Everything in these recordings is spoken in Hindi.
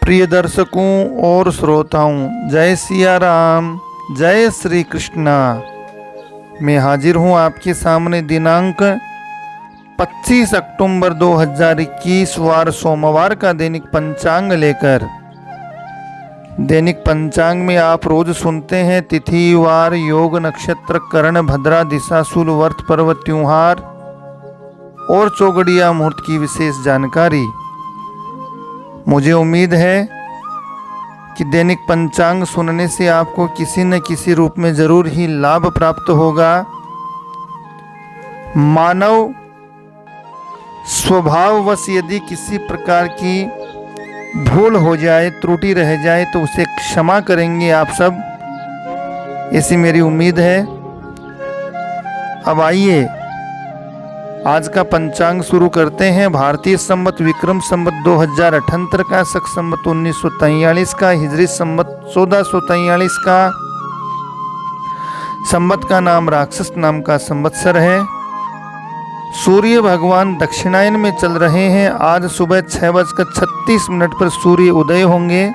प्रिय दर्शकों और श्रोताओं, जय सिया राम, जय श्री कृष्णा। मैं हाजिर हूँ आपके सामने दिनांक 25 अक्टूबर 2021 वार सोमवार का दैनिक पंचांग लेकर। दैनिक पंचांग में आप रोज सुनते हैं तिथि, वार, योग, नक्षत्र, करण, भद्रा, दिशाशूल, व्रत, पर्व, त्योहार और चौगड़िया मुहूर्त की विशेष जानकारी। मुझे उम्मीद है कि दैनिक पंचांग सुनने से आपको किसी न किसी रूप में जरूर ही लाभ प्राप्त होगा। मानव स्वभाववश यदि किसी प्रकार की भूल हो जाए, त्रुटि रह जाए तो उसे क्षमा करेंगे आप सब, ऐसी मेरी उम्मीद है। अब आइए आज का पंचांग शुरू करते हैं। भारतीय संवत विक्रम संवत 2078 का, शक संवत 1943 का, हिजरी संवत 1443 का। संवत का नाम राक्षस नाम का संवत्सर है। सूर्य भगवान दक्षिणायन में चल रहे हैं। आज सुबह 6:36 पर सूर्य उदय होंगे।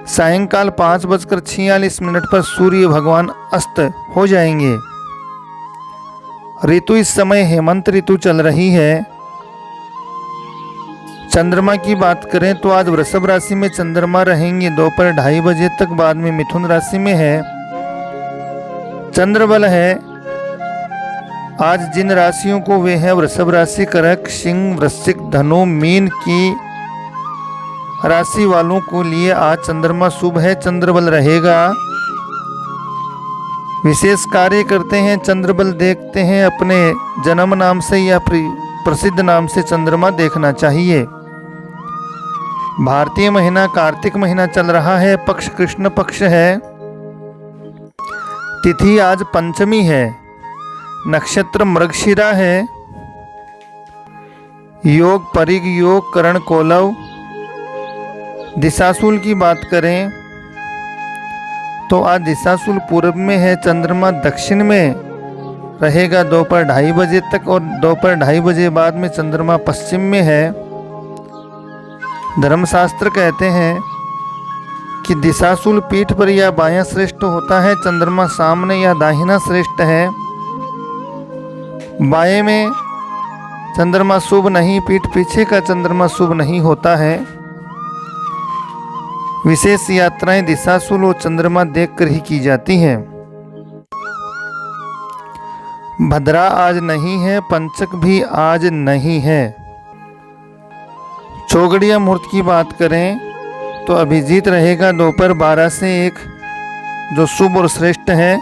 सायंकाल 5:46 पर सूर्य भगवान अस्त हो जाएंगे। ऋतु इस समय हेमंत ऋतु चल रही है। चंद्रमा की बात करें तो आज वृषभ राशि में चंद्रमा रहेंगे दोपहर 2:30 बजे तक, बाद में मिथुन राशि में है। चंद्रबल है आज जिन राशियों को वे हैं वृषभ राशि, कर्क, सिंह, वृश्चिक, धनु, मीन की राशि वालों को लिए आज चंद्रमा शुभ है, चंद्रबल रहेगा। विशेष कार्य करते हैं, चंद्रबल देखते हैं, अपने जन्म नाम से या प्रसिद्ध नाम से चंद्रमा देखना चाहिए। भारतीय महीना कार्तिक महीना चल रहा है। पक्ष कृष्ण पक्ष है। तिथि आज पंचमी है। नक्षत्र मृगशिरा है। योग परिग योग, करण कोलव। दिशाशूल की बात करें तो आज दिशाशूल पूर्व में है। चंद्रमा दक्षिण में रहेगा दोपहर 2:30 बजे तक और दोपहर 2:30 बजे बाद में चंद्रमा पश्चिम में है। धर्मशास्त्र कहते हैं कि दिशाशूल पीठ पर या बायां श्रेष्ठ होता है, चंद्रमा सामने या दाहिना श्रेष्ठ है। बाएं में चंद्रमा शुभ नहीं, पीठ पीछे का चंद्रमा शुभ नहीं होता है। विशेष यात्राएं दिशाशूल और चंद्रमा देखकर ही की जाती हैं। भद्रा आज नहीं है, पंचक भी आज नहीं है। चौगड़िया मुहूर्त की बात करें तो अभिजीत रहेगा दोपहर 12 से 1, जो शुभ और श्रेष्ठ है।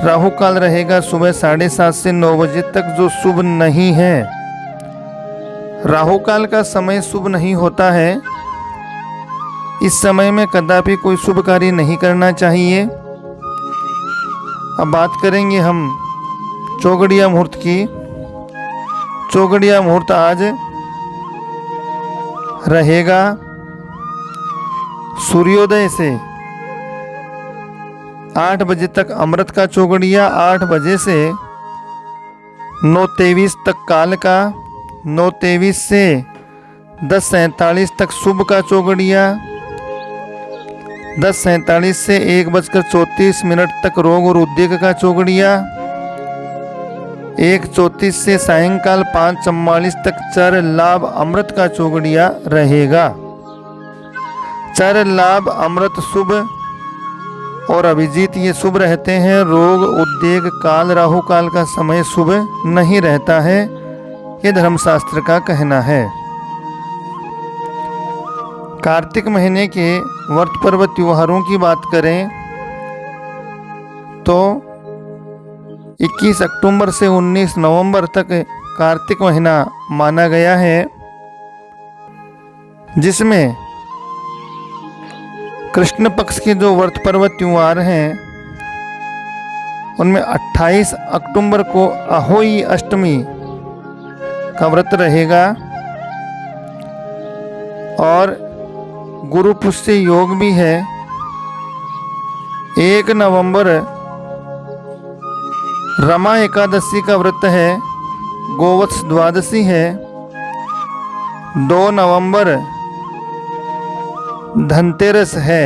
राहु काल रहेगा सुबह 7:30 से 9 बजे तक, जो शुभ नहीं है। राहु काल का समय शुभ नहीं होता है। इस समय में कदापि कोई शुभ कार्य नहीं करना चाहिए। अब बात करेंगे हम चौगड़िया मुहूर्त की। चौगड़िया मुहूर्त आज रहेगा सूर्योदय से 8 बजे तक अमृत का चौगड़िया, 8 बजे से 9:23 तक काल का, 9:23 से 10:47 तक शुभ का चौगड़िया, 10:47 से 1:34 तक रोग और उद्योग का चौगड़िया, 1:34 से सायंकाल 5:44 तक चर लाभ अमृत का चौगड़िया रहेगा। चर लाभ अमृत शुभ और अभिजीत ये शुभ रहते हैं। रोग उद्योग काल राहु काल का समय शुभ नहीं रहता है, ये धर्मशास्त्र का कहना है। कार्तिक महीने के व्रत पर्व त्योहारों की बात करें तो 21 अक्टूबर से 19 नवंबर तक कार्तिक महीना माना गया है, जिसमें कृष्ण पक्ष के जो व्रत पर्व त्योहार हैं उनमें 28 अक्टूबर को अहोई अष्टमी का व्रत रहेगा और गुरु पुष्य योग भी है। 1 नवंबर रमा एकादशी का व्रत है गोवत्स द्वादशी है। 2 नवंबर धनतेरस है।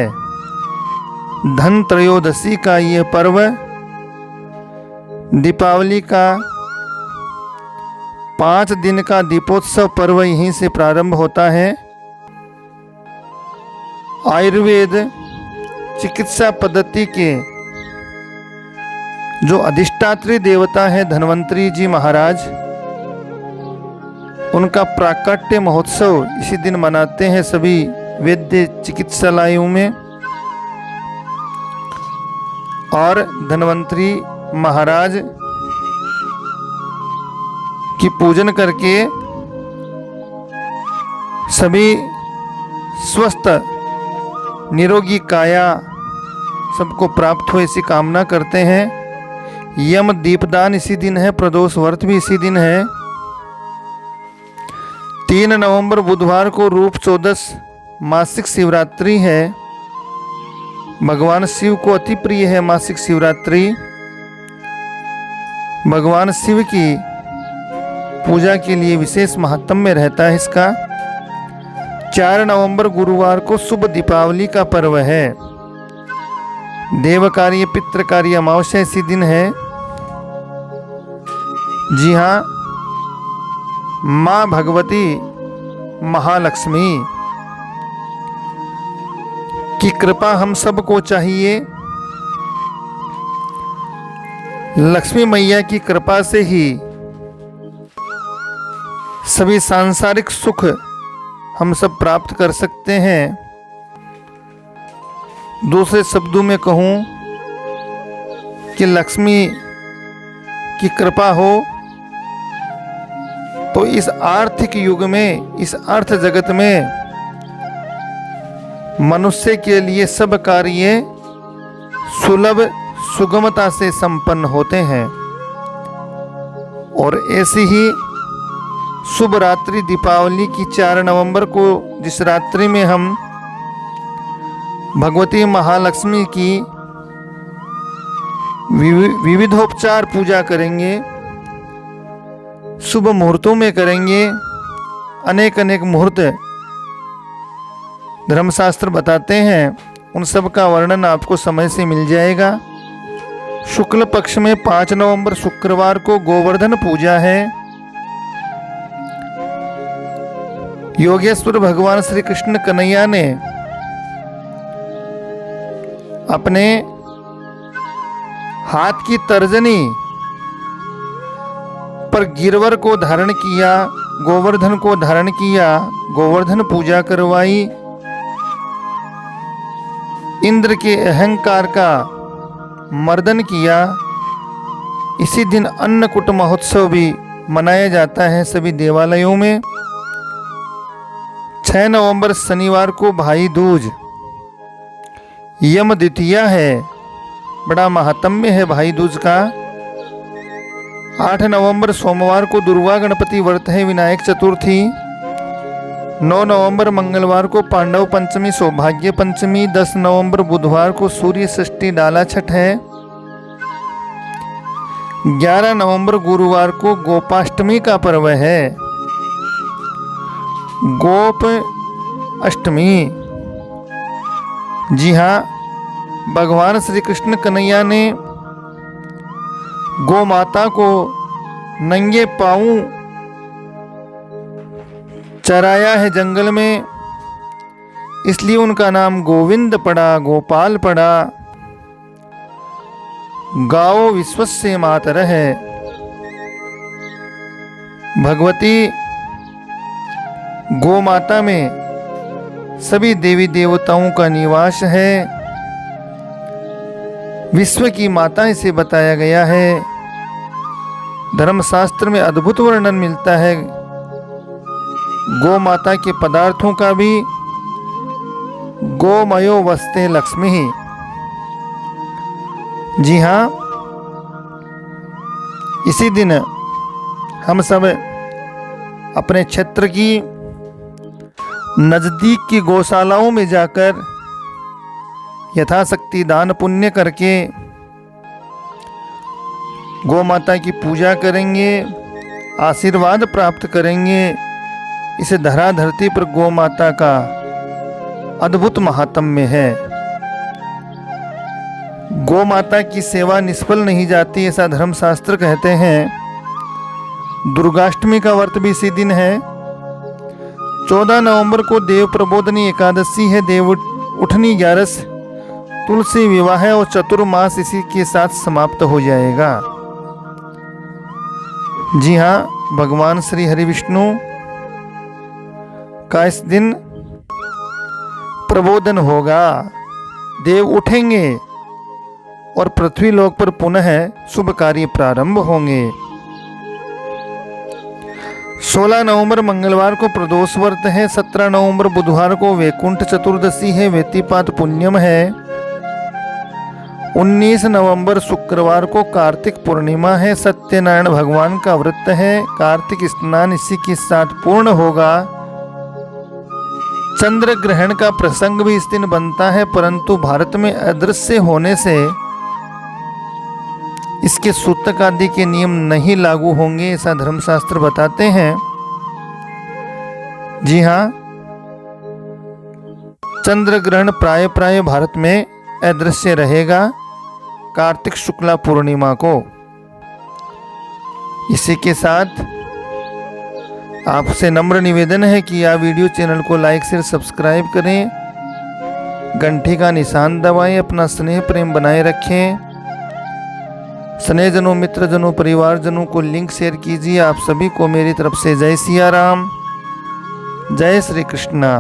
धन त्रयोदशी का ये पर्व दीपावली का 5 दिन का दीपोत्सव पर्व यहीं से प्रारंभ होता है। आयुर्वेद चिकित्सा पद्धति के जो अधिष्ठात्री देवता है धन्वंतरी जी महाराज, उनका प्राकट्य महोत्सव इसी दिन मनाते हैं सभी वैद्य चिकित्सालयों में। और धन्वंतरी महाराज की पूजन करके सभी स्वस्थ निरोगी काया सबको प्राप्त हो ऐसी कामना करते हैं। यम दीपदान इसी दिन है, प्रदोष व्रत भी इसी दिन है। 3 नवंबर बुधवार को रूप चौदस मासिक शिवरात्रि है। भगवान शिव को अति प्रिय है मासिक शिवरात्रि। भगवान शिव की पूजा के लिए विशेष महात्म्य रहता है इसका। 4 नवंबर गुरुवार को शुभ दीपावली का पर्व है। देव कार्य पितृ कार्य अमावस्या इसी दिन है। जी हाँ, माँ भगवती महालक्ष्मी की कृपा हम सबको चाहिए। लक्ष्मी मैया की कृपा से ही सभी सांसारिक सुख हम सब प्राप्त कर सकते हैं। दूसरे शब्दों में कहूँ कि लक्ष्मी की कृपा हो तो इस आर्थिक युग में, इस अर्थ जगत में मनुष्य के लिए सब कार्य सुलभ सुगमता से संपन्न होते हैं। और ऐसी ही शुभ रात्रि दीपावली की 4 नवंबर को, जिस रात्रि में हम भगवती महालक्ष्मी की विविधोपचार पूजा करेंगे, शुभ मुहूर्तों में करेंगे। अनेक अनेक मुहूर्त धर्मशास्त्र बताते हैं, उन सब का वर्णन आपको समय से मिल जाएगा। शुक्ल पक्ष में 5 नवंबर शुक्रवार को गोवर्धन पूजा है। योगेश्वर भगवान श्री कृष्ण कन्हैया ने अपने हाथ की तर्जनी पर गिरवर को धारण किया, गोवर्धन को धारण किया, गोवर्धन पूजा करवाई। इंद्र के अहंकार का मर्दन किया। इसी दिन अन्नकूट महोत्सव भी मनाया जाता है सभी देवालयों में। 6 नवंबर शनिवार को भाई दूज यम द्वितीया है, बड़ा महात्म्य है भाई दूज का। 8 नवंबर सोमवार को दुर्गा गणपति व्रत है, विनायक चतुर्थी। 9 नवंबर मंगलवार को पांडव पंचमी सौभाग्य पंचमी। 10 नवंबर बुधवार को सूर्य षष्ठी डाला छठ है। 11 नवंबर गुरुवार को गोपाष्टमी का पर्व है, गोप अष्टमी। जी हाँ, भगवान श्री कृष्ण कन्हैया ने गौ माता को नंगे पांव चराया है जंगल में, इसलिए उनका नाम गोविंद पड़ा, गोपाल पड़ा। गाओ विश्वस्य मातरः है। भगवती गौ माता में सभी देवी देवताओं का निवास है। विश्व की माता इसे बताया गया है। धर्मशास्त्र में अद्भुत वर्णन मिलता है गौ माता के पदार्थों का भी। गोमयो वस्ते लक्ष्मी। जी हाँ, इसी दिन हम सब अपने क्षेत्र की नज़दीक की गौशालाओं में जाकर यथाशक्ति दान पुण्य करके गौ माता की पूजा करेंगे, आशीर्वाद प्राप्त करेंगे। इस धरा धरती पर गौ माता का अद्भुत महात्म्य है। गौ माता की सेवा निष्फल नहीं जाती, ऐसा धर्मशास्त्र कहते हैं। दुर्गाष्टमी का व्रत भी इसी दिन है। 14 नवंबर को देव प्रबोधनी एकादशी है। देव उठनी 11 तुलसी विवाह और चतुर्मास इसी के साथ समाप्त हो जाएगा। जी हाँ, भगवान श्री हरि विष्णु का इस दिन प्रबोधन होगा। देव उठेंगे और पृथ्वी लोक पर पुनः शुभ कार्य प्रारंभ होंगे। 16 नवंबर मंगलवार को प्रदोष व्रत है। 17 नवंबर बुधवार को वैकुंठ चतुर्दशी है, व्यतिपात पुण्यम है। 19 नवंबर शुक्रवार को कार्तिक पूर्णिमा है, सत्यनारायण भगवान का व्रत है। कार्तिक स्नान इसी के साथ पूर्ण होगा। चंद्र ग्रहण का प्रसंग भी इस दिन बनता है, परंतु भारत में अदृश्य होने से इसके सूतक आदि के नियम नहीं लागू होंगे, ऐसा धर्मशास्त्र बताते हैं। जी हाँ, चंद्र ग्रहण प्राय भारत में अदृश्य रहेगा कार्तिक शुक्ला पूर्णिमा को। इसी के साथ आपसे नम्र निवेदन है कि आप वीडियो चैनल को लाइक शेयर सब्सक्राइब करें, घंटी का निशान दबाएं, अपना स्नेह प्रेम बनाए रखें। स्नेहजनों, मित्रजनों, परिवारजनों को लिंक शेयर कीजिए। आप सभी को मेरी तरफ से जय सिया राम, जय श्री कृष्णा।